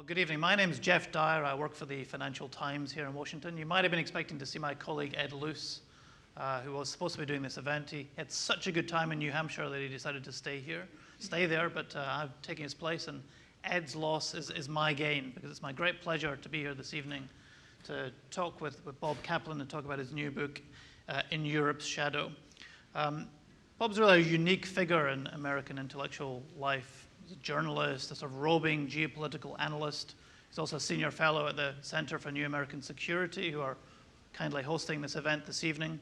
Well, good evening. My name is Geoff Dyer. I work for the Financial Times here in Washington. You might have been expecting to see my colleague Ed Luce, who was supposed to be doing this event. He had such a good time in New Hampshire that he decided to stay there, but I'm taking his place, and Ed's loss is my gain, because it's my great pleasure to be here this evening to talk with Bob Kaplan and talk about his new book, In Europe's Shadow. Bob's really a unique figure in American intellectual life. He's a journalist, a sort of roving geopolitical analyst. He's also a senior fellow at the Center for New American Security, who are kindly hosting this event this evening.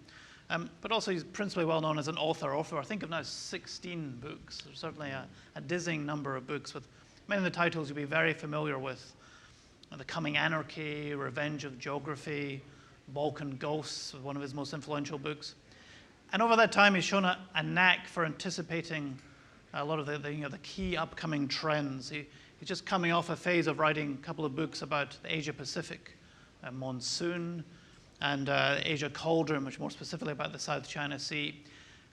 But also he's principally well known as an author. I think of now 16 books. There's certainly a dizzying number of books with many of the titles you'll be very familiar with. The Coming Anarchy, Revenge of Geography, Balkan Ghosts, one of his most influential books. And over that time, he's shown a knack for anticipating a lot of the key upcoming trends. He's just coming off a phase of writing a couple of books about the Asia-Pacific monsoon and Asia cauldron, which more specifically about the South China Sea.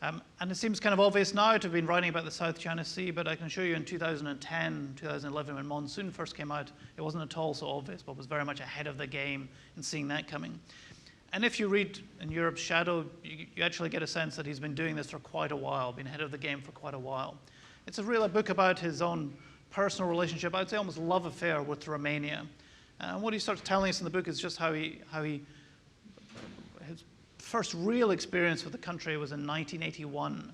And it seems kind of obvious now to have been writing about the South China Sea, but I can assure you in 2010, 2011, when monsoon first came out, it wasn't at all so obvious, but was very much ahead of the game in seeing that coming. And if you read In Europe's Shadow, you actually get a sense that he's been doing this for quite a while, been ahead of the game for quite a while. It's a book about his own personal relationship, I'd say almost love affair with Romania. And what he starts telling us in the book is just how his first real experience with the country was in 1981.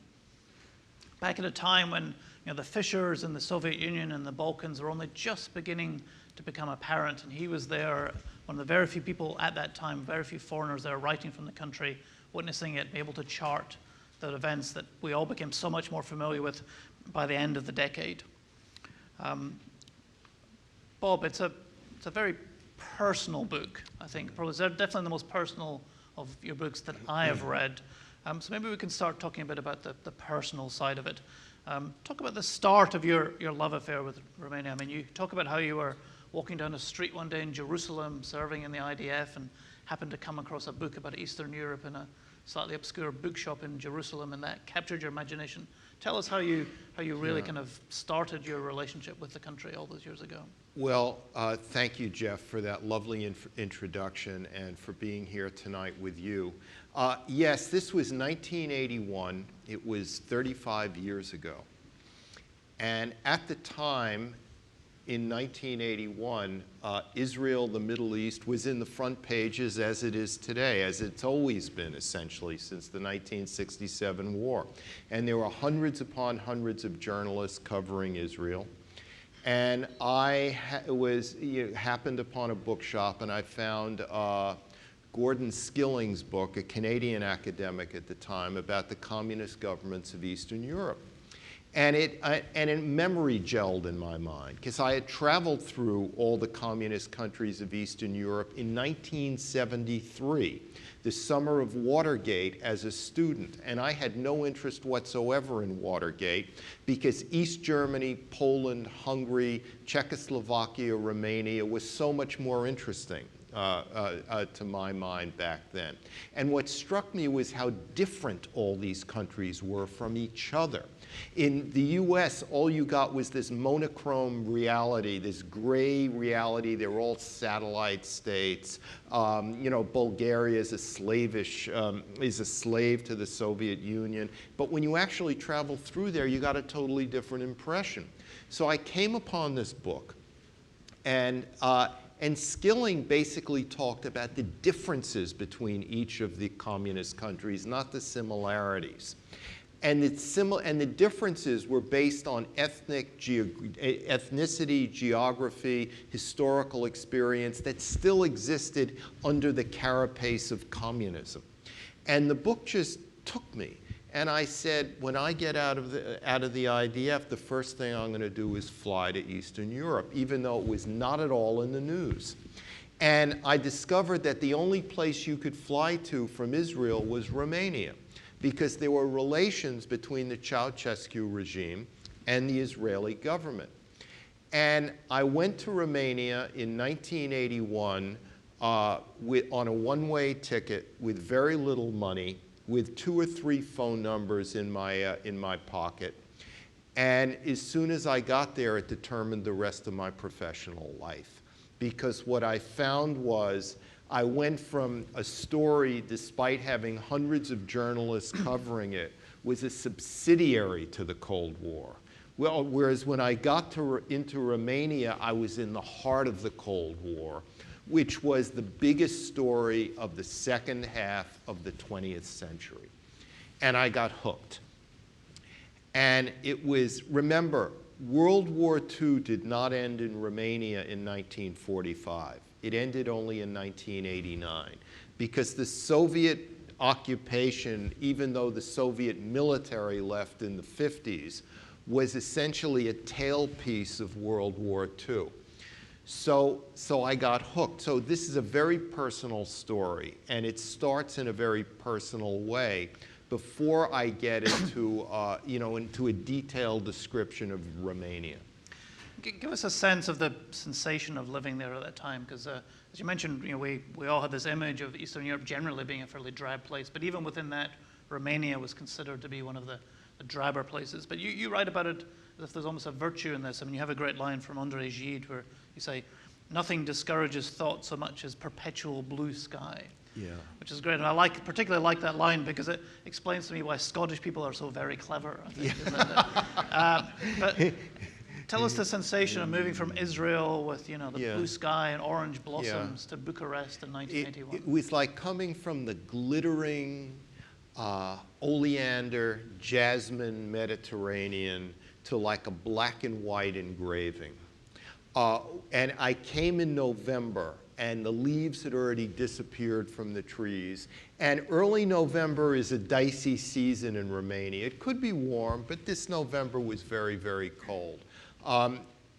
Back at a time when the fissures in the Soviet Union and the Balkans were only just beginning to become apparent, and he was there, one of the very few people at that time, very few foreigners there writing from the country, witnessing it, be able to chart the events that we all became so much more familiar with by the end of the decade. Bob, it's a very personal book, I think. Probably definitely the most personal of your books that I have read. So maybe we can start talking a bit about the personal side of it. Talk about the start of your love affair with Romania. I mean, you talk about how you were walking down a street one day in Jerusalem, serving in the IDF, and happened to come across a book about Eastern Europe in a slightly obscure bookshop in Jerusalem, and that captured your imagination. Tell us how you really kind of started your relationship with the country all those years ago. Well, thank you, Geoff, for that lovely introduction and for being here tonight with you. Yes, this was 1981. It was 35 years ago. And at the time, in 1981, Israel, the Middle East, was in the front pages as it is today, as it's always been, essentially, since the 1967 war. And there were hundreds upon hundreds of journalists covering Israel. And I happened upon a bookshop, and I found Gordon Skilling's book, a Canadian academic at the time, about the communist governments of Eastern Europe. And a memory gelled in my mind, because I had traveled through all the communist countries of Eastern Europe in 1973, the summer of Watergate, as a student. And I had no interest whatsoever in Watergate, because East Germany, Poland, Hungary, Czechoslovakia, Romania was so much more interesting to my mind back then. And what struck me was how different all these countries were from each other. In the US, all you got was this monochrome reality, this gray reality. They're all satellite states. Bulgaria is a slave to the Soviet Union. But when you actually travel through there, you got a totally different impression. So I came upon this book, and Skilling basically talked about the differences between each of the communist countries, not the similarities. And the differences were based on ethnicity, geography, historical experience that still existed under the carapace of communism. And the book just took me. And I said, when I get out of the IDF, the first thing I'm going to do is fly to Eastern Europe, even though it was not at all in the news. And I discovered that the only place you could fly to from Israel was Romania, because there were relations between the Ceausescu regime and the Israeli government. And I went to Romania in 1981 on a one-way ticket with very little money, with 2 or 3 phone numbers in my pocket. And as soon as I got there, it determined the rest of my professional life. Because what I found was I went from a story, despite having hundreds of journalists covering it, was a subsidiary to the Cold War. Well, whereas when I got into Romania, I was in the heart of the Cold War, which was the biggest story of the second half of the 20th century. And I got hooked. And it was, remember, World War II did not end in Romania in 1945. It ended only in 1989 because the Soviet occupation, even though the Soviet military left in the 50s, was essentially a tailpiece of World War II. So I got hooked. So this is a very personal story, and it starts in a very personal way before I get into, into a detailed description of Romania. Give us a sense of the sensation of living there at that time, because as you mentioned, we all had this image of Eastern Europe generally being a fairly drab place, but even within that, Romania was considered to be one of the drabber places. But you write about it as if there's almost a virtue in this. I mean, you have a great line from André Gide where you say, "Nothing discourages thought so much as perpetual blue sky." Yeah. Which is great, and I particularly like that line because it explains to me why Scottish people are so very clever, I think. Yeah. But tell us the sensation of moving from Israel with, the blue sky and orange blossoms to Bucharest in 1981. It was like coming from the glittering oleander, jasmine Mediterranean to like a black and white engraving. And I came in November, and the leaves had already disappeared from the trees. And early November is a dicey season in Romania. It could be warm, but this November was very, very cold.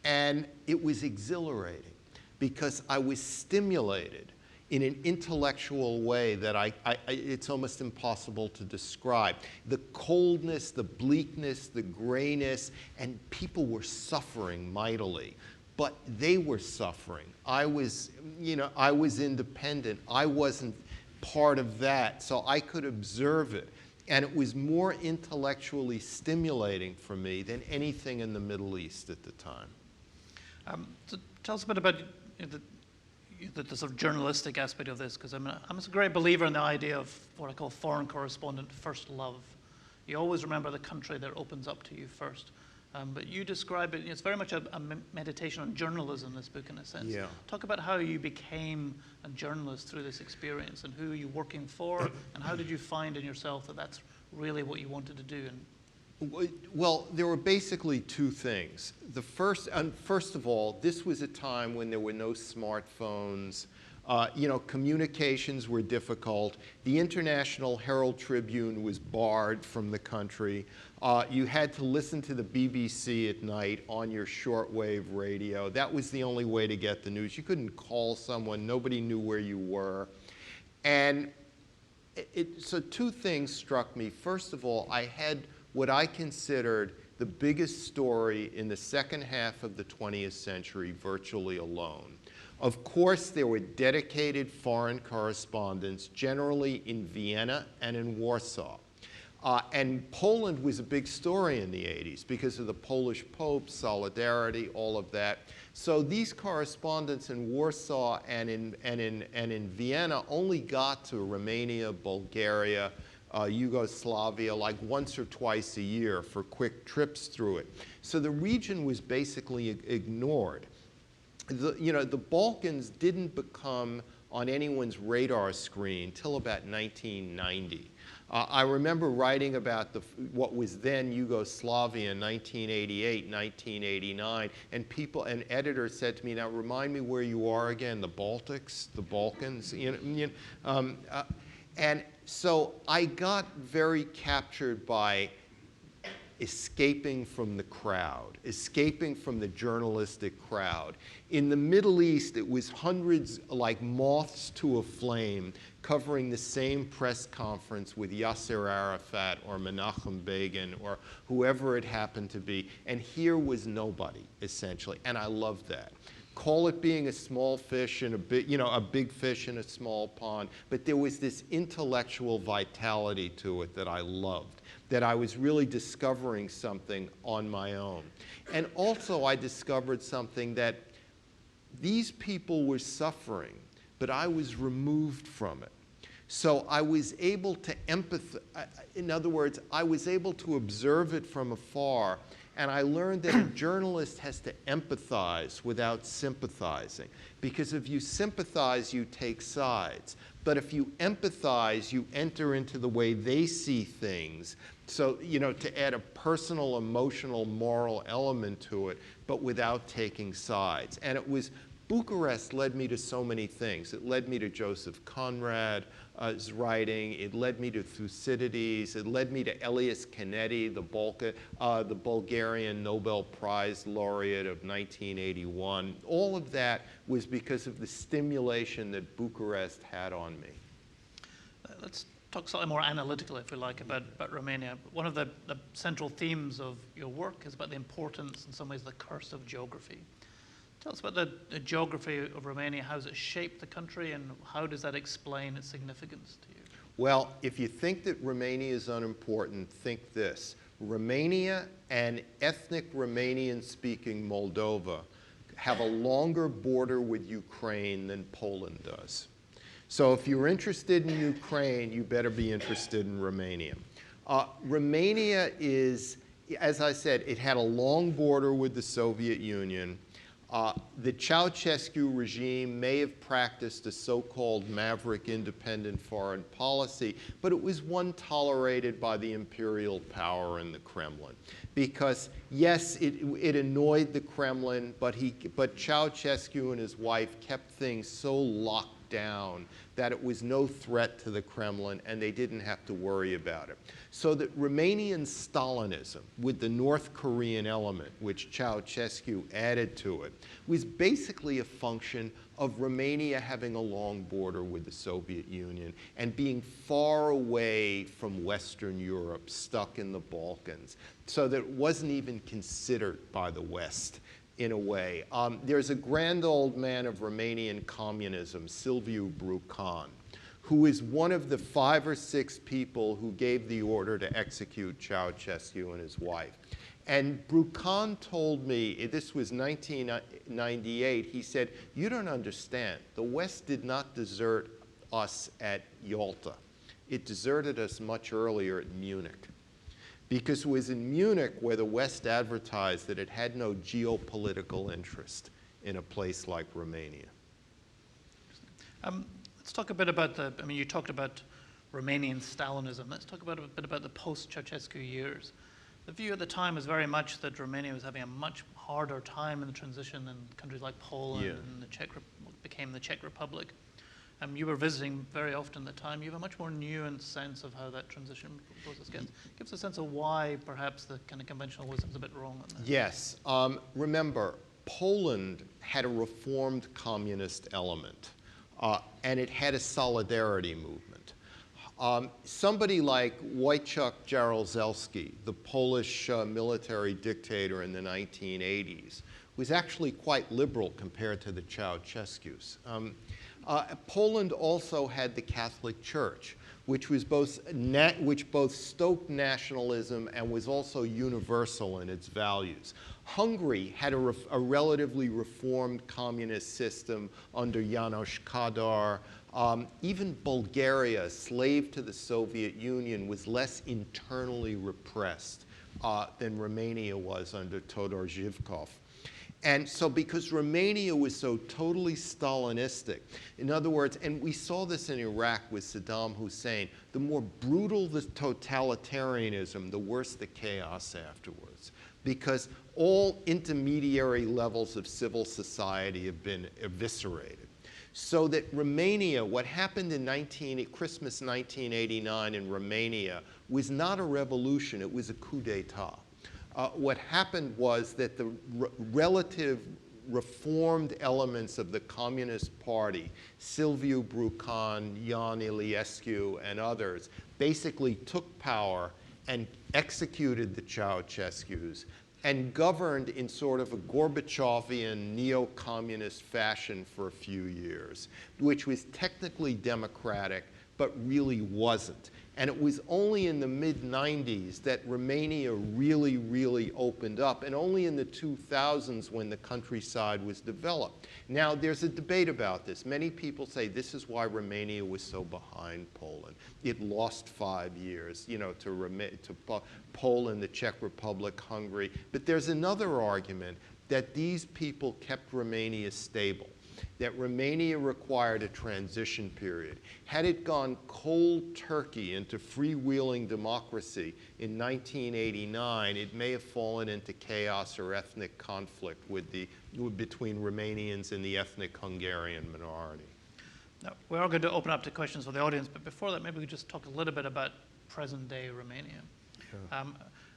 And it was exhilarating because I was stimulated in an intellectual way that it's almost impossible to describe. The coldness, the bleakness, the grayness, and people were suffering mightily. But they were suffering. I was independent. I wasn't part of that, so I could observe it. And it was more intellectually stimulating for me than anything in the Middle East at the time. So tell us a bit about the sort of journalistic aspect of this, because I'm a great believer in the idea of what I call foreign correspondent first love. You always remember the country that opens up to you first. But you describe it, it's very much a meditation on journalism, this book, in a sense. Yeah. Talk about how you became a journalist through this experience, and who are you working for, and how did you find in yourself that that's really what you wanted to do? Well, there were basically two things. First of all, this was a time when there were no smartphones. Communications were difficult. The International Herald Tribune was barred from the country. You had to listen to the BBC at night on your shortwave radio. That was the only way to get the news. You couldn't call someone. Nobody knew where you were. And so two things struck me. First of all, I had what I considered the biggest story in the second half of the 20th century virtually alone. Of course, there were dedicated foreign correspondents, generally in Vienna and in Warsaw. And Poland was a big story in the 80s because of the Polish Pope, solidarity, all of that. So these correspondents in Warsaw and in Vienna only got to Romania, Bulgaria, Yugoslavia like once or twice a year for quick trips through it. So the region was basically ignored. The Balkans didn't become on anyone's radar screen till about 1990. I remember writing about what was then Yugoslavia in 1988, 1989, and editors said to me, "Now remind me where you are again, the Baltics, the Balkans." And so I got very captured by escaping from the crowd, escaping from the journalistic crowd. In the Middle East, it was hundreds, like moths to a flame, covering the same press conference with Yasser Arafat or Menachem Begin or whoever it happened to be. And here was nobody, essentially. And I loved that. Call it being a small fish in a big, a big fish in a small pond. But there was this intellectual vitality to it that I loved, that I was really discovering something on my own. And also I discovered something that these people were suffering, but I was removed from it. So I was able to empathize. In other words, I was able to observe it from afar, and I learned that a journalist has to empathize without sympathizing. Because if you sympathize, you take sides. But if you empathize, you enter into the way they see things. So, to add a personal, emotional, moral element to it, but without taking sides. And it was, Bucharest led me to so many things. It led me to Joseph Conrad's writing. It led me to Thucydides. It led me to Elias Canetti, the Bulgarian Nobel Prize laureate of 1981. All of that was because of the stimulation that Bucharest had on me. Let's talk slightly more analytically, if we like, about Romania. One of the central themes of your work is about the importance, in some ways, the curse of geography. Tell us about the geography of Romania. How has it shaped the country, and how does that explain its significance to you? Well, if you think that Romania is unimportant, think this. Romania and ethnic Romanian-speaking Moldova have a longer border with Ukraine than Poland does. So if you're interested in Ukraine, you better be interested in Romania. Romania is, as I said, it had a long border with the Soviet Union. The Ceausescu regime may have practiced a so-called maverick independent foreign policy, but it was one tolerated by the imperial power in the Kremlin. Because, yes, it annoyed the Kremlin, but Ceausescu and his wife kept things so locked down that it was no threat to the Kremlin, and they didn't have to worry about it. So that Romanian Stalinism, with the North Korean element, which Ceausescu added to it, was basically a function of Romania having a long border with the Soviet Union and being far away from Western Europe, stuck in the Balkans, so that it wasn't even considered by the West in a way. There's a grand old man of Romanian communism, Silviu Brucan, who is one of the 5 or 6 people who gave the order to execute Ceausescu and his wife. And Brucan told me, this was 1998, he said, "You don't understand. The West did not desert us at Yalta. It deserted us much earlier at Munich." Because it was in Munich where the West advertised that it had no geopolitical interest in a place like Romania. Let's talk a bit about you talked about Romanian Stalinism. Let's talk a bit about the post-Ceausescu years. The view at the time was very much that Romania was having a much harder time in the transition than countries like Poland and became the Czech Republic. You were visiting very often at the time. You have a much more nuanced sense of how that transition process gets. Give us a sense of why perhaps the kind of conventional wisdom is a bit wrong on that. Yes. Remember, Poland had a reformed communist element, and it had a solidarity movement. Somebody like Wojciech Jaruzelski, the Polish military dictator in the 1980s, was actually quite liberal compared to the Ceausescus. Poland also had the Catholic Church, which both stoked nationalism and was also universal in its values. Hungary had a relatively reformed communist system under János Kádár. Even Bulgaria, slave to the Soviet Union, was less internally repressed than Romania was under Todor Zhivkov. And so because Romania was so totally Stalinistic, in other words, and we saw this in Iraq with Saddam Hussein, the more brutal the totalitarianism, the worse the chaos afterwards. Because all intermediary levels of civil society have been eviscerated. So that Romania, what happened in Christmas 1989 in Romania was not a revolution, it was a coup d'etat. What happened was that the relative reformed elements of the Communist Party, Silviu Brucan, Ion Iliescu, and others, basically took power and executed the Ceausescus and governed in sort of a Gorbachevian neo-communist fashion for a few years, which was technically democratic, but really wasn't. And it was only in the mid-90s that Romania really, really opened up, and only in the 2000s when the countryside was developed. Now, there's a debate about this. Many people say this is why Romania was so behind Poland. It lost 5 years, you know, to Poland, the Czech Republic, Hungary. But there's another argument that these people kept Romania stable, that Romania required a transition period. Had it gone cold turkey into freewheeling democracy in 1989, it may have fallen into chaos or ethnic conflict between Romanians and the ethnic Hungarian minority. Now, we are going to open up to questions for the audience, but before that, maybe we just talk a little bit about present-day Romania. Yeah.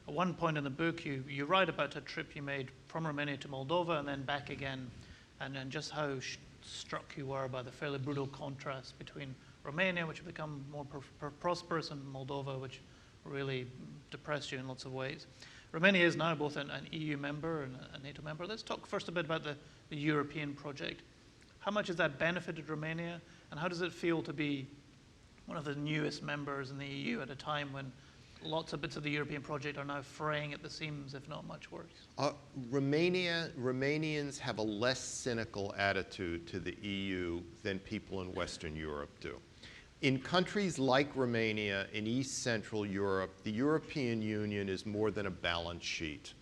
At one point in the book, you write about a trip you made from Romania to Moldova and then back again, and just how struck you were by the fairly brutal contrast between Romania, which had become more prosperous, and Moldova, which really depressed you in lots of ways. Romania is now both an EU member and a NATO member. Let's talk first a bit about the European project. How much has that benefited Romania, and how does it feel to be one of the newest members in the EU at a time when lots of bits of the European project are now fraying at the seams, if not much worse? Romanians have a less cynical attitude to the EU than people in Western Europe do. In countries like Romania, in East Central Europe, the European Union is more than a balance sheet.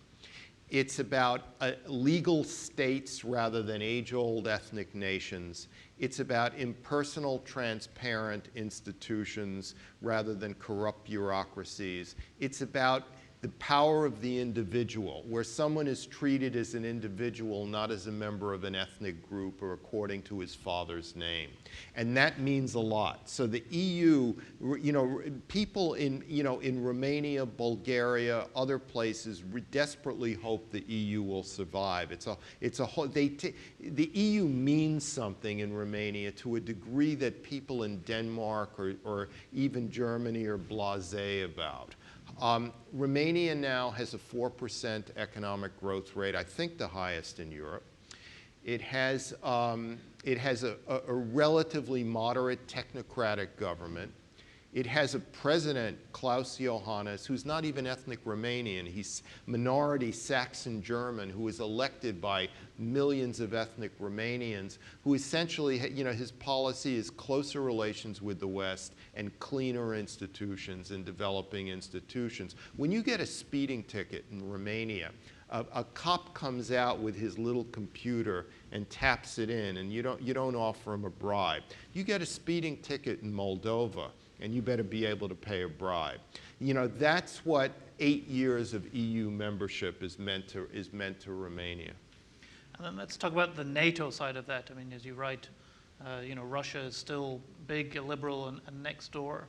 It's about legal states rather than age-old ethnic nations. It's about impersonal, transparent institutions rather than corrupt bureaucracies. It's about the power of the individual, where someone is treated as an individual, not as a member of an ethnic group or according to his father's name. And that means a lot. So the EU, you know, people in Romania, Bulgaria, other places desperately hope the EU will survive. The EU means something in Romania to a degree that people in Denmark or even Germany are blasé about. Romania now has a 4% economic growth rate, I think the highest in Europe. It has a relatively moderate technocratic government. It has a president, Klaus Johannes, who's not even ethnic Romanian. He's minority Saxon German, who was elected by millions of ethnic Romanians, who essentially, you know, his policy is closer relations with the West and cleaner institutions and developing institutions. When you get a speeding ticket in Romania, a cop comes out with his little computer and taps it in, and you don't offer him a bribe. You get a speeding ticket in Moldova, and you better be able to pay a bribe. You know, that's what 8 years of EU membership is meant to Romania. And then let's talk about the NATO side of that. I mean, as you write, you know, Russia is still big, liberal, and next door.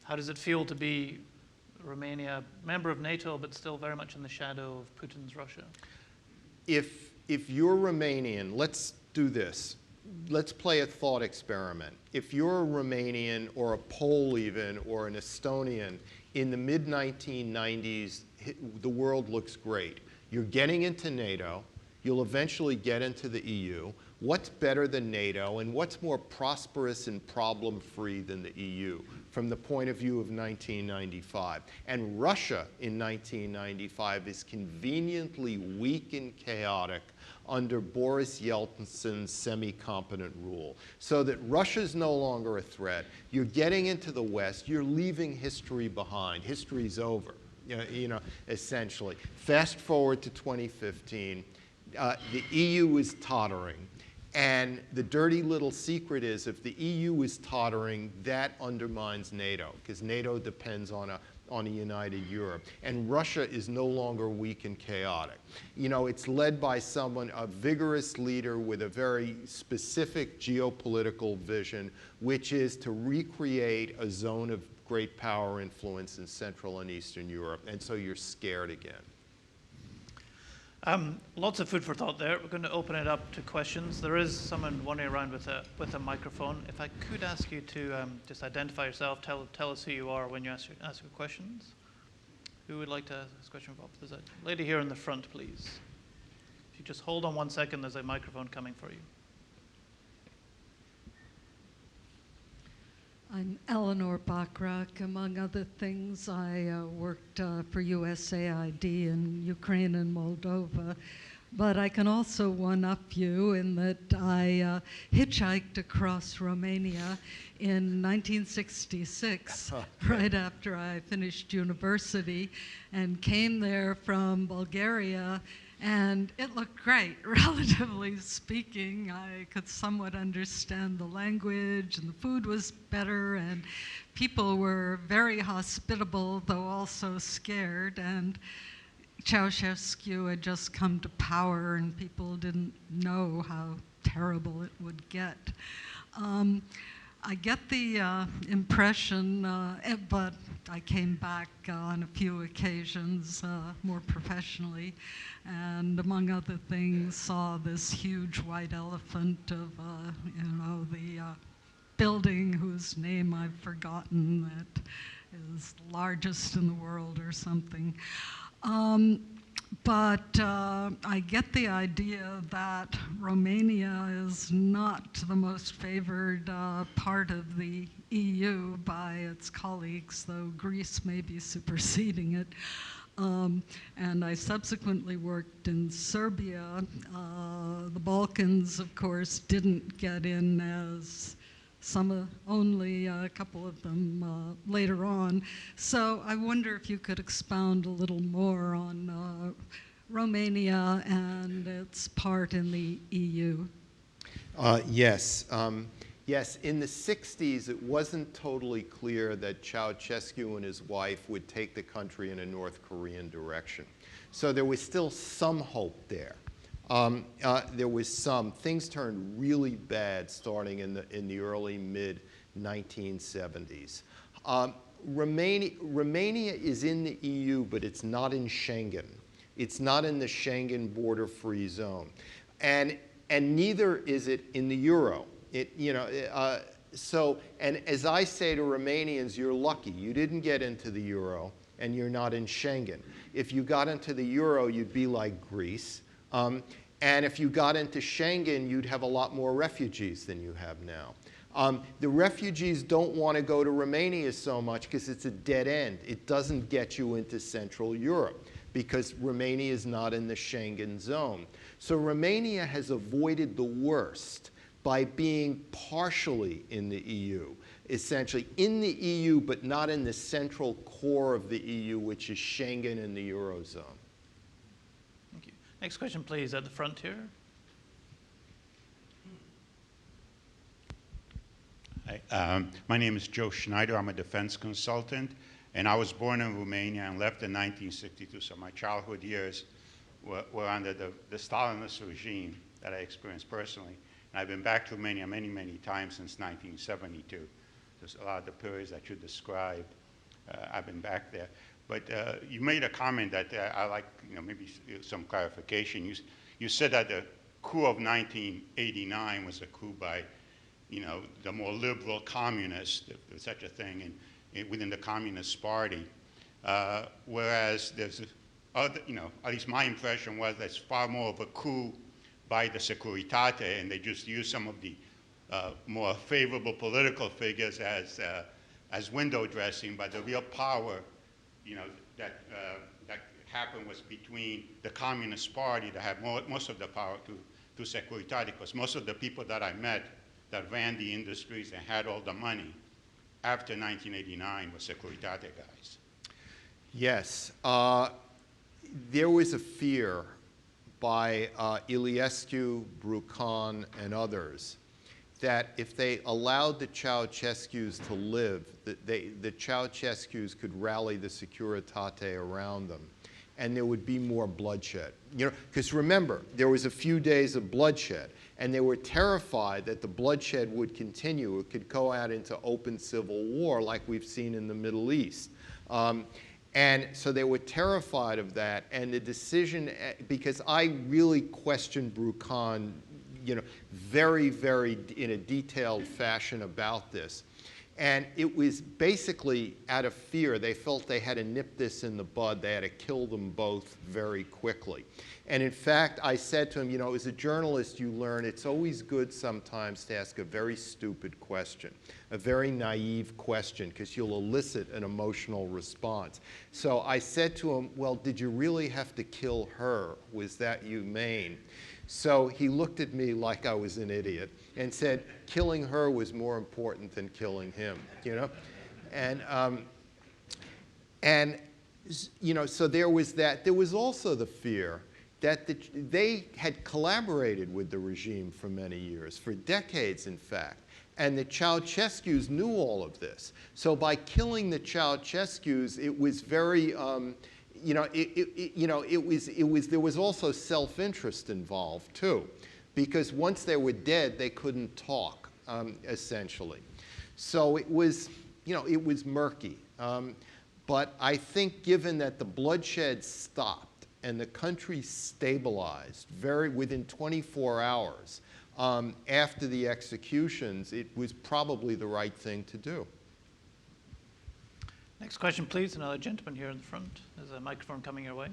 How does it feel to be Romania, member of NATO, but still very much in the shadow of Putin's Russia? If you're Romanian, let's do this. Let's play a thought experiment. If you're a Romanian or a Pole even or an Estonian in the mid-1990s, the world looks great. You're getting into NATO. You'll eventually get into the EU. What's better than NATO, and what's more prosperous and problem-free than the EU from the point of view of 1995? And Russia in 1995 is conveniently weak and chaotic under Boris Yeltsin's semi-competent rule. So that Russia's no longer a threat. You're getting into the West. You're leaving history behind. History's over, you know, essentially. Fast forward to 2015. The EU is tottering. And the dirty little secret is if the EU is tottering, that undermines NATO, because NATO depends on a united Europe. And Russia is no longer weak and chaotic. You know, it's led by someone, a vigorous leader with a very specific geopolitical vision, which is to recreate a zone of great power influence in Central and Eastern Europe. And so you're scared again. Lots of food for thought there. We're going to open it up to questions. There is someone wandering around with a microphone. If I could ask you to just identify yourself, tell us who you are when you ask your questions. Who would like to ask a question for Bob? There's a lady here in the front, please. If you just hold on 1 second, there's a microphone coming for you. I'm Eleanor Bachrach. Among other things, I worked for USAID in Ukraine and Moldova. But I can also one-up you in that I hitchhiked across Romania in 1966, right after I finished university, and came there from Bulgaria. And it looked great, relatively speaking. I could somewhat understand the language, and the food was better, and people were very hospitable, though also scared. And Ceausescu had just come to power, and people didn't know how terrible it would get. I get the impression, but I came back on a few occasions more professionally, and among other things saw this huge white elephant of, the building whose name I've forgotten, that is largest in the world or something. But I get the idea that Romania is not the most favored part of the EU by its colleagues, though Greece may be superseding it. And I subsequently worked in Serbia. The Balkans, of course, didn't get in as only a couple of them later on. So I wonder if you could expound a little more on Romania and its part in the EU. Yes. Yes, in the 60s, it wasn't totally clear that Ceausescu and his wife would take the country in a North Korean direction. So there was still some hope there. There was some. Things turned really bad starting in the early, mid-1970s. Romania is in the EU, but it's not in Schengen. It's not in the Schengen border-free zone. And neither is it in the euro. And as I say to Romanians, you're lucky. You didn't get into the euro, and you're not in Schengen. If you got into the euro, you'd be like Greece. And if you got into Schengen, you'd have a lot more refugees than you have now. The refugees don't want to go to Romania so much because it's a dead end. It doesn't get you into Central Europe because Romania is not in the Schengen zone. So Romania has avoided the worst by being partially in the EU, essentially in the EU, but not in the central core of the EU, which is Schengen and the Eurozone. Thank you. Next question, please, at the front here. Hi, my name is Joe Schneider. I'm a defense consultant, and I was born in Romania and left in 1962, so my childhood years were under the Stalinist regime that I experienced personally. And I've been back to Romania many, many times since 1972. There's a lot of the periods that you described. I've been back there. But you made a comment that I like, maybe some clarification. You said that the coup of 1989 was a coup by, the more liberal communists, if there's such a thing, within the Communist Party. Whereas there's other, at least my impression was that's far more of a coup by the Securitate, and they just use some of the more favorable political figures as window dressing, but the real power, that happened was between the Communist Party that had most of the power to Securitate, because most of the people that I met that ran the industries and had all the money after 1989 were Securitate guys. Yes. There was a fear by Iliescu, Brucan, and others that if they allowed the Ceausescus to live, the Ceausescus could rally the Securitate around them, and there would be more bloodshed. Because remember, there was a few days of bloodshed, and they were terrified that the bloodshed would continue. It could go out into open civil war like we've seen in the Middle East. And so they were terrified of that, and the decision, because I really questioned Brucan, very, very in a detailed fashion about this. And it was basically out of fear. They felt they had to nip this in the bud. They had to kill them both very quickly. And in fact, I said to him, you know, as a journalist, you learn it's always good sometimes to ask a very stupid question, a very naive question, because you'll elicit an emotional response. So I said to him, well, did you really have to kill her? Was that humane? So he looked at me like I was an idiot and said, killing her was more important than killing him, you know? And you know, so there was that. There was also the fear that they had collaborated with the regime for many years, for decades, in fact. And the Ceausescus knew all of this. So by killing the Ceausescus, it was very, you know, there was also self-interest involved too, because once they were dead, they couldn't talk, essentially. So it was, you know, it was murky. But I think given that the bloodshed stopped and the country stabilized within 24 hours after the executions, it was probably the right thing to do. Next question, please. Another gentleman here in the front. There's a microphone coming your way.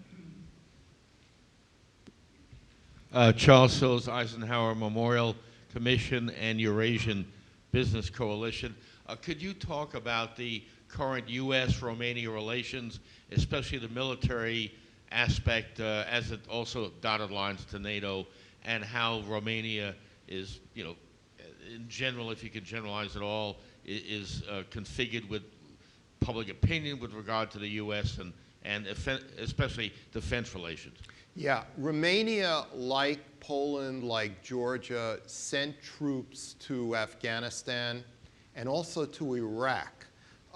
Charles Sills, Eisenhower Memorial Commission and Eurasian Business Coalition. Could you talk about the current U.S.-Romania relations, especially the military aspect, as it also dotted lines to NATO, and how Romania is, you know, in general, if you could generalize it all, is configured with public opinion with regard to the U.S. and especially defense relations? Yeah, Romania, like Poland, like Georgia, sent troops to Afghanistan and also to Iraq.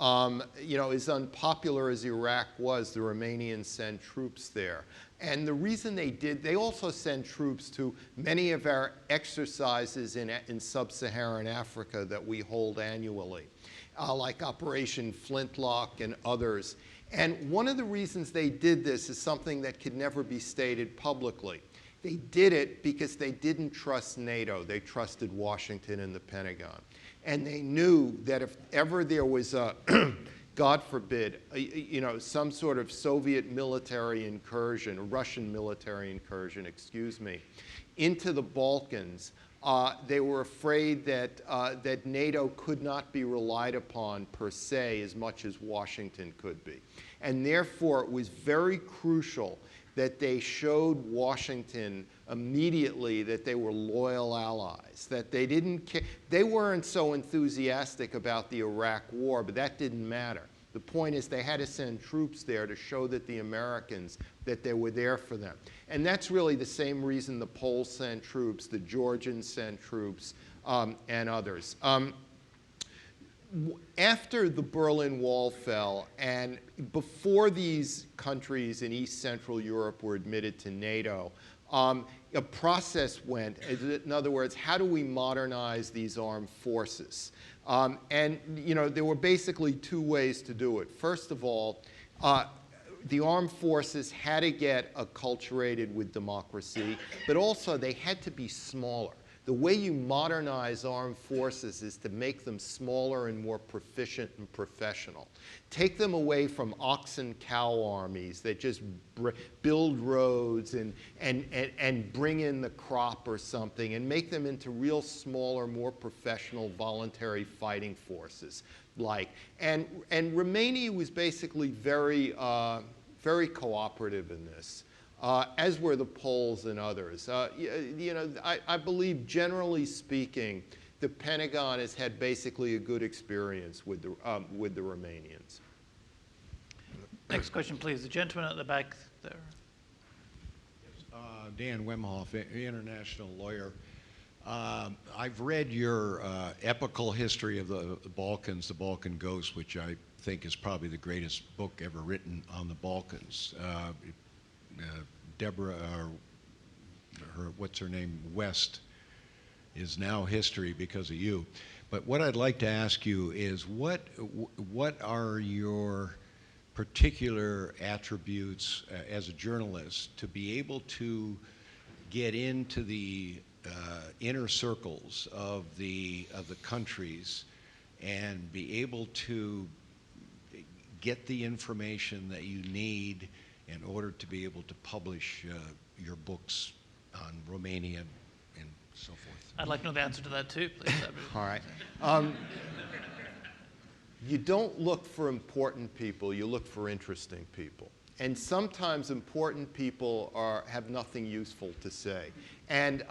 You know, as unpopular as Iraq was, the Romanians sent troops there. And the reason they did, they also sent troops to many of our exercises in sub-Saharan Africa that we hold annually, like Operation Flintlock and others. And one of the reasons they did this is something that could never be stated publicly. They did it because they didn't trust NATO. They trusted Washington and the Pentagon. And they knew that if ever there was a, God forbid, you know, some sort of Soviet military incursion, a Russian military incursion, excuse me, into the Balkans, they were afraid that, that NATO could not be relied upon per se as much as Washington could be. And therefore, it was very crucial that they showed Washington immediately that they were loyal allies, that they didn't they weren't so enthusiastic about the Iraq war, but that didn't matter. The point is they had to send troops there to show that the Americans, that they were there for them. And that's really the same reason the Poles sent troops, the Georgians sent troops, and others. After the Berlin Wall fell, and before these countries in East Central Europe were admitted to NATO, a process went. In other words, how do we modernize these armed forces? And you know, there were basically two ways to do it. First of all, the armed forces had to get acculturated with democracy, but also they had to be smaller. The way you modernize armed forces is to make them smaller and more proficient and professional. Take them away from ox and cow armies that just build roads and bring in the crop or something, and make them into real smaller, more professional voluntary fighting forces. And Romania was basically very, very cooperative in this. As were the Poles and others. You know, I believe, generally speaking, the Pentagon has had basically a good experience with the Romanians. Next question, please. The gentleman at the back there. Dan Wemhoff, international lawyer. I've read your epical history of the Balkans, The Balkan Ghost, which I think is probably the greatest book ever written on the Balkans. Deborah, what's her name, West, is now history because of you. But what I'd like to ask you is what are your particular attributes as a journalist to be able to get into the inner circles of the countries and be able to get the information that you need in order to be able to publish your books on Romania and so forth? I'd like to know the answer to that too, please. All right. You don't look for important people, you look for interesting people. And sometimes important people have nothing useful to say. And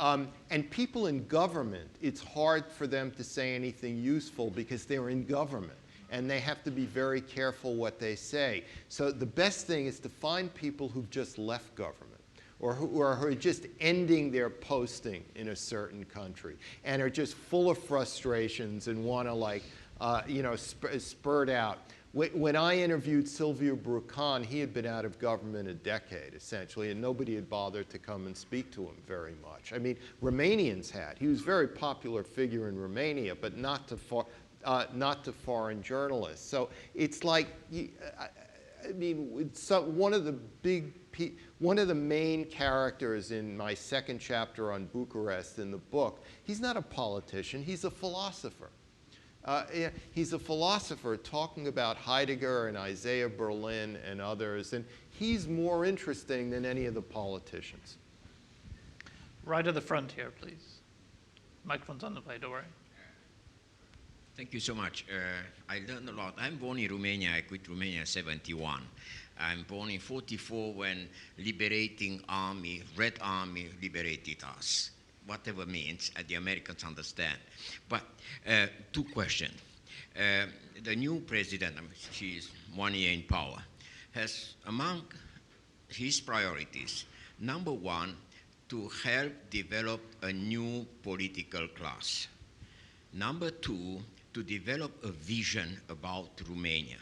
people in government, it's hard for them to say anything useful because they're in government. And they have to be very careful what they say. So the best thing is to find people who've just left government, or who are just ending their posting in a certain country and are just full of frustrations and want to, like, spurt out. When I interviewed Silviu Brucan, he had been out of government a decade, essentially, and nobody had bothered to come and speak to him very much. I mean, Romanians had. He was a very popular figure in Romania, but not to foreign journalists. So it's like, I mean, one of the main characters in my second chapter on Bucharest in the book, he's not a politician, he's a philosopher. He's a philosopher talking about Heidegger and Isaiah Berlin and others, and he's more interesting than any of the politicians. Right at the front here, please. Microphone's on the way, don't worry. Thank you so much. I learned a lot. I'm born in Romania. I quit Romania in 71. I'm born in 44 when liberating army, Red Army liberated us. Whatever means, the Americans understand. But two questions. The new president, she's 1 year in power, has among his priorities, number one, to help develop a new political class. Number two, to develop a vision about Romania.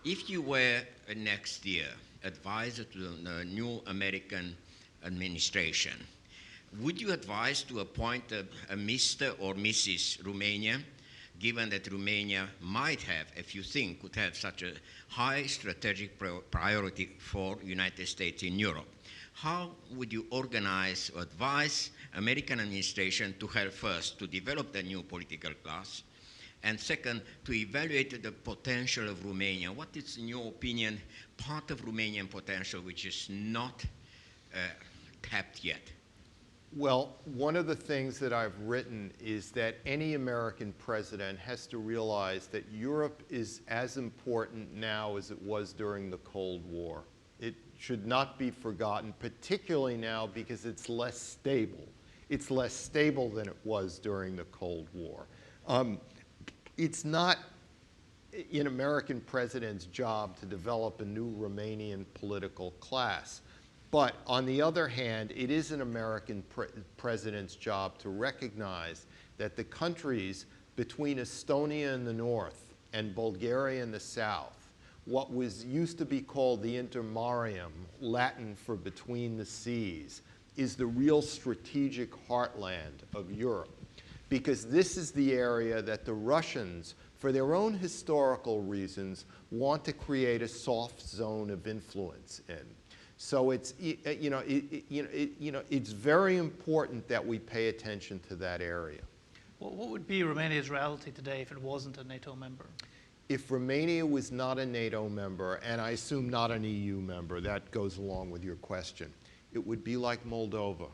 If you were next year advisor to the new American administration, would you advise to appoint a Mr. or Mrs. Romania, given that Romania might have, if you think, could have such a high strategic priority for the United States in Europe? How would you organize or advise American administration to help first to develop the new political class, and second, to evaluate the potential of Romania? What is, in your opinion, part of Romanian potential which is not tapped yet? Well, one of the things that I've written is that any American president has to realize that Europe is as important now as it was during the Cold War. It should not be forgotten, particularly now because it's less stable. It's less stable than it was during the Cold War. It's not an American president's job to develop a new Romanian political class. But on the other hand, it is an American president's job to recognize that the countries between Estonia in the north and Bulgaria in the south, what used to be called the intermarium, Latin for between the seas, is the real strategic heartland of Europe. Because this is the area that the Russians, for their own historical reasons, want to create a soft zone of influence in. So it's, it's very important that we pay attention to that area. Well, what would be Romania's reality today if it wasn't a NATO member? If Romania was not a NATO member, and I assume not an EU member, that goes along with your question, it would be like Moldova.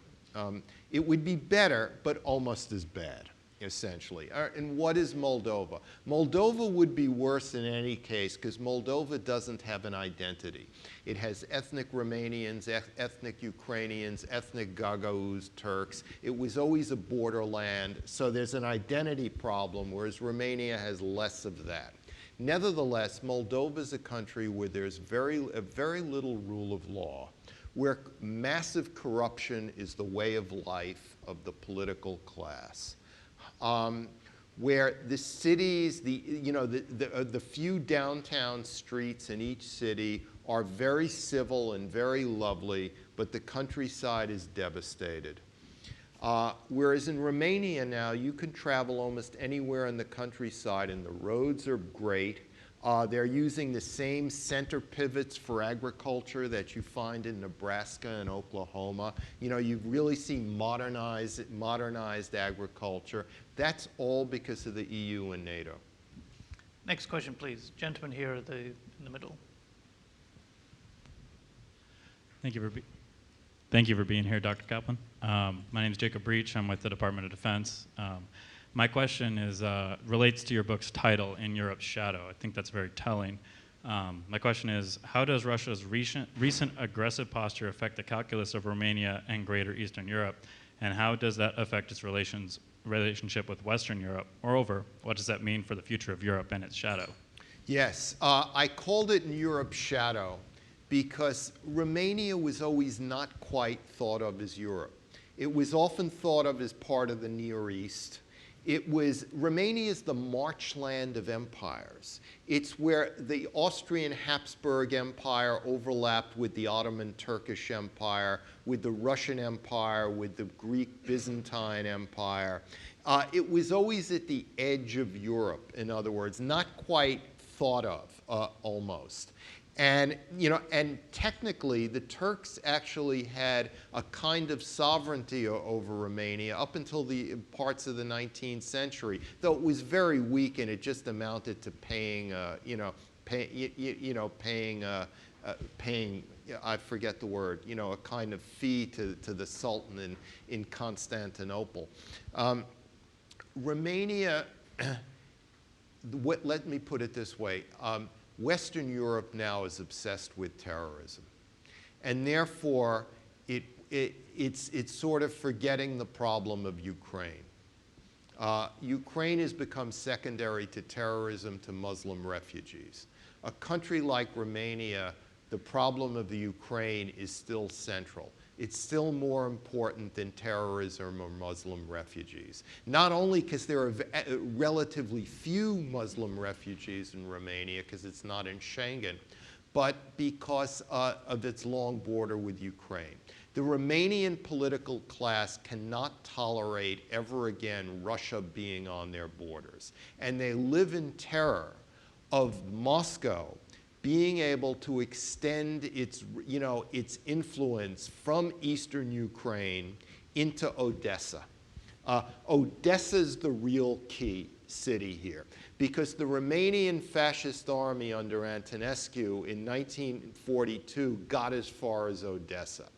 It would be better, but almost as bad, essentially. And what is Moldova? Moldova would be worse in any case because Moldova doesn't have an identity. It has ethnic Romanians, ethnic Ukrainians, ethnic Gagauz, Turks. It was always a borderland, so there's an identity problem, whereas Romania has less of that. Nevertheless, Moldova is a country where there's very little rule of law, where massive corruption is the way of life of the political class, where the cities, the few downtown streets in each city are very civil and very lovely, but the countryside is devastated. Whereas in Romania now, you can travel almost anywhere in the countryside and the roads are great. They're using the same center pivots for agriculture that you find in Nebraska and Oklahoma. You really see modernized agriculture. That's all because of the EU and NATO. Next question, please. Gentleman here in the middle. Thank you for being here, Dr. Kaplan. My name is Jacob Breach. I'm with the Department of Defense. My question relates to your book's title, In Europe's Shadow. I think that's very telling. My question is, how does Russia's recent aggressive posture affect the calculus of Romania and Greater Eastern Europe? And how does that affect its relationship with Western Europe? Moreover, what does that mean for the future of Europe and its shadow? Yes, I called it In Europe's Shadow because Romania was always not quite thought of as Europe. It was often thought of as part of the Near East. Romania is the marchland of empires. It's where the Austrian Habsburg Empire overlapped with the Ottoman Turkish Empire, with the Russian Empire, with the Greek Byzantine Empire. It was always at the edge of Europe, in other words, not quite thought of, almost. And, and technically, the Turks actually had a kind of sovereignty over Romania up until the parts of the 19th century, though it was very weak and it just amounted to paying, I forget the word, a kind of fee to the Sultan in Constantinople. Romania, let me put it this way. Western Europe now is obsessed with terrorism. And therefore, it's sort of forgetting the problem of Ukraine. Ukraine has become secondary to terrorism, to Muslim refugees. A country like Romania, the problem of the Ukraine is still central. It's still more important than terrorism or Muslim refugees. Not only because there are relatively few Muslim refugees in Romania, because it's not in Schengen, but because of its long border with Ukraine. The Romanian political class cannot tolerate ever again Russia being on their borders. And they live in terror of Moscow being able to extend its influence from eastern Ukraine into Odessa. Odessa's the real key city here, because the Romanian fascist army under Antonescu in 1942 got as far as Odessa.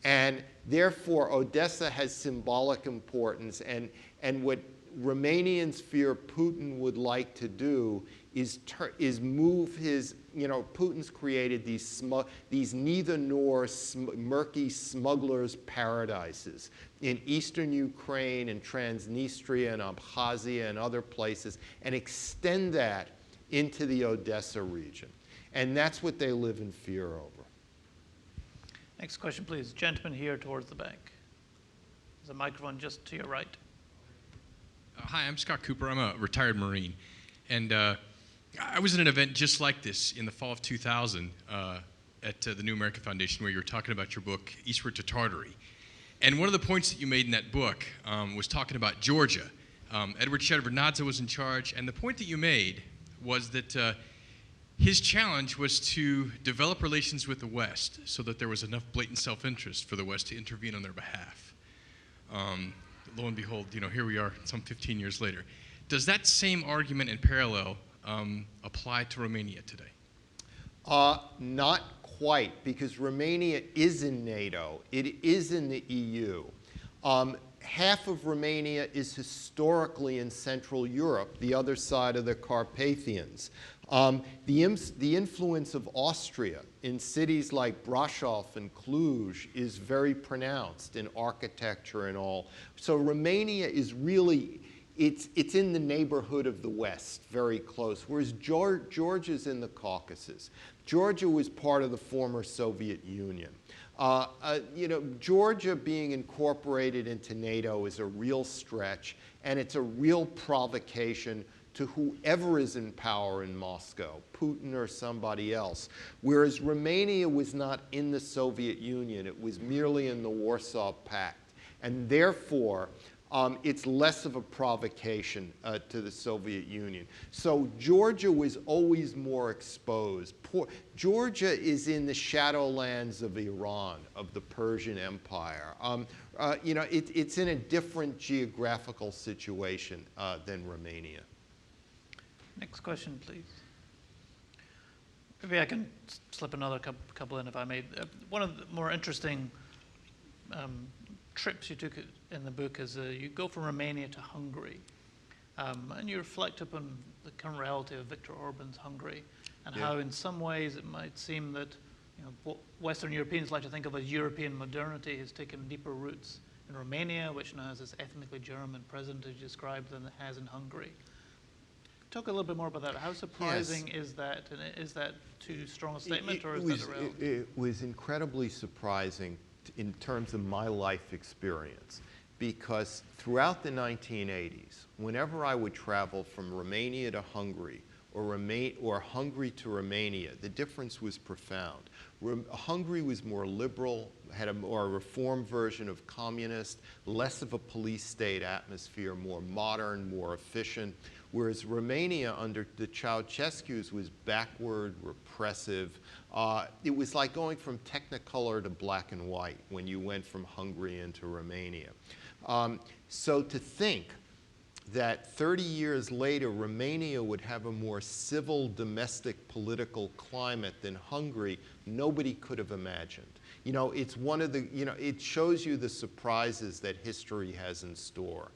And therefore, Odessa has symbolic importance, and what Romanians fear Putin would like to do is move his, Putin's created these neither nor murky smugglers' paradises in eastern Ukraine and Transnistria and Abkhazia and other places, and extend that into the Odessa region. And that's what they live in fear over. Next question, please. Gentleman here towards the back. There's a microphone just to your right. Hi, I'm Scott Cooper. I'm a retired Marine. And I was at an event just like this in the fall of 2000 at the New American Foundation, where you were talking about your book, Eastward to Tartary. And one of the points that you made in that book was talking about Georgia. Edward Shevardnadze was in charge, and the point that you made was that his challenge was to develop relations with the West so that there was enough blatant self-interest for the West to intervene on their behalf. Lo and behold, here we are some 15 years later. Does that same argument and parallel apply to Romania today? Not quite, because Romania is in NATO. It is in the EU. Half of Romania is historically in Central Europe, the other side of the Carpathians. The influence of Austria in cities like Brasov and Cluj is very pronounced in architecture and all. So Romania is really, it's in the neighborhood of the West, very close, whereas Georgia's in the Caucasus. Georgia was part of the former Soviet Union. Georgia being incorporated into NATO is a real stretch, and it's a real provocation to whoever is in power in Moscow, Putin or somebody else. Whereas Romania was not in the Soviet Union, it was merely in the Warsaw Pact. And therefore, it's less of a provocation to the Soviet Union. So Georgia was always more exposed. Georgia is in the shadowlands of Iran, of the Persian Empire. It's in a different geographical situation than Romania. Next question, please. Maybe I can slip another couple in if I may. One of the more interesting trips you took in the book is you go from Romania to Hungary. And you reflect upon the current reality of Viktor Orban's Hungary and how in some ways it might seem that what Western Europeans like to think of as European modernity has taken deeper roots in Romania, which now has this ethnically German president as you described than it has in Hungary. Talk a little bit more about that. How surprising is that? And is that too strong a statement, or is that a reality? It was incredibly surprising in terms of my life experience, because throughout the 1980s, whenever I would travel from Romania to Hungary, or Hungary to Romania, the difference was profound. Hungary was more liberal, had a more reformed version of communist, less of a police state atmosphere, more modern, more efficient, whereas Romania under the Ceausescus was backward, repressive. It was like going from Technicolor to black and white when you went from Hungary into Romania. So to think that 30 years later, Romania would have a more civil, domestic political climate than Hungary, nobody could have imagined. It's one of the, it shows you the surprises that history has in store,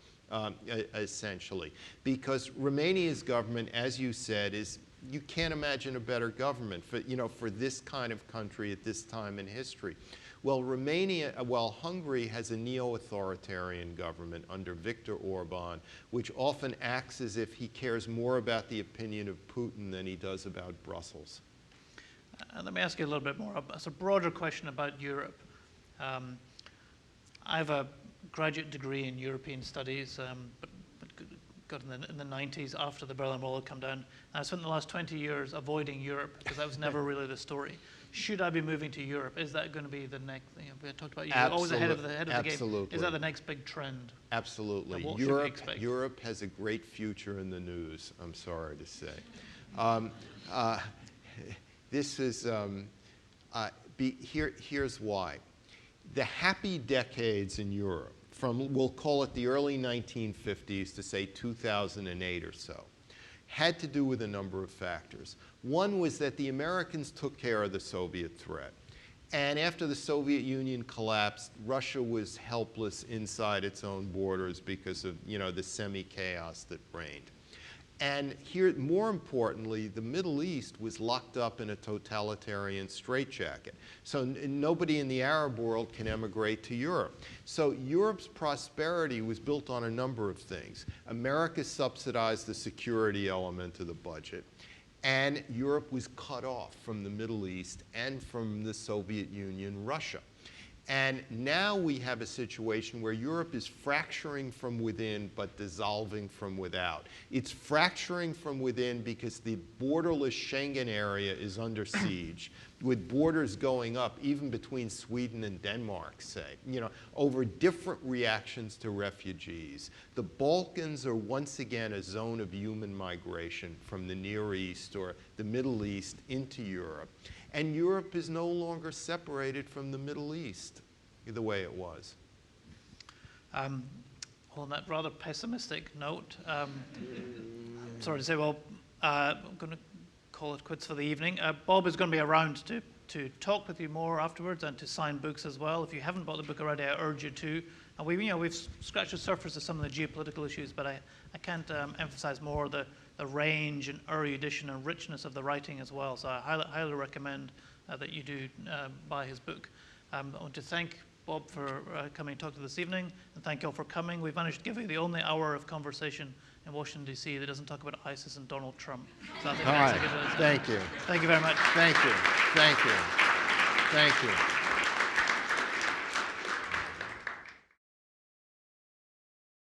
essentially. Because Romania's government, as you said, you can't imagine a better government for this kind of country at this time in history. Well, Hungary has a neo-authoritarian government under Viktor Orban, which often acts as if he cares more about the opinion of Putin than he does about Brussels. Let me ask you a little bit more. It's a broader question about Europe. I have a graduate degree in European studies, but got in the 90s after the Berlin Wall had come down. And I spent the last 20 years avoiding Europe because that was never really the story. Should I be moving to Europe? Is that going to be the next thing? We talked about you're always ahead of the game. Absolutely. Is that the next big trend? Absolutely. What should we expect? Europe has a great future in the news, I'm sorry to say. This is, here's why. The happy decades in Europe, from, we'll call it the early 1950s to say 2008 or so, had to do with a number of factors. One was that the Americans took care of the Soviet threat. And after the Soviet Union collapsed, Russia was helpless inside its own borders because of the semi-chaos that reigned. And here, more importantly, the Middle East was locked up in a totalitarian straitjacket. So nobody in the Arab world can emigrate to Europe. So Europe's prosperity was built on a number of things. America subsidized the security element of the budget. And Europe was cut off from the Middle East and from the Soviet Union, Russia. And now we have a situation where Europe is fracturing from within but dissolving from without. It's fracturing from within because the borderless Schengen area is under siege, with borders going up even between Sweden and Denmark, say, over different reactions to refugees. The Balkans are once again a zone of human migration from the Near East or the Middle East into Europe. And Europe is no longer separated from the Middle East the way it was. Well, on that rather pessimistic note, I'm sorry to say, I'm going to call it quits for the evening. Bob is going to be around to talk with you more afterwards and to sign books as well. If you haven't bought the book already, I urge you to. And we've scratched the surface of some of the geopolitical issues, but I can't emphasize more the range and erudition and richness of the writing as well. So I highly recommend that you do buy his book. I want to thank Bob for coming and talk to us this evening, and thank you all for coming. We've managed to give you the only hour of conversation in Washington, D.C. that doesn't talk about ISIS and Donald Trump. So I think all that's right. a good. Thank you. Thank you very much. Thank you. Thank you. Thank you.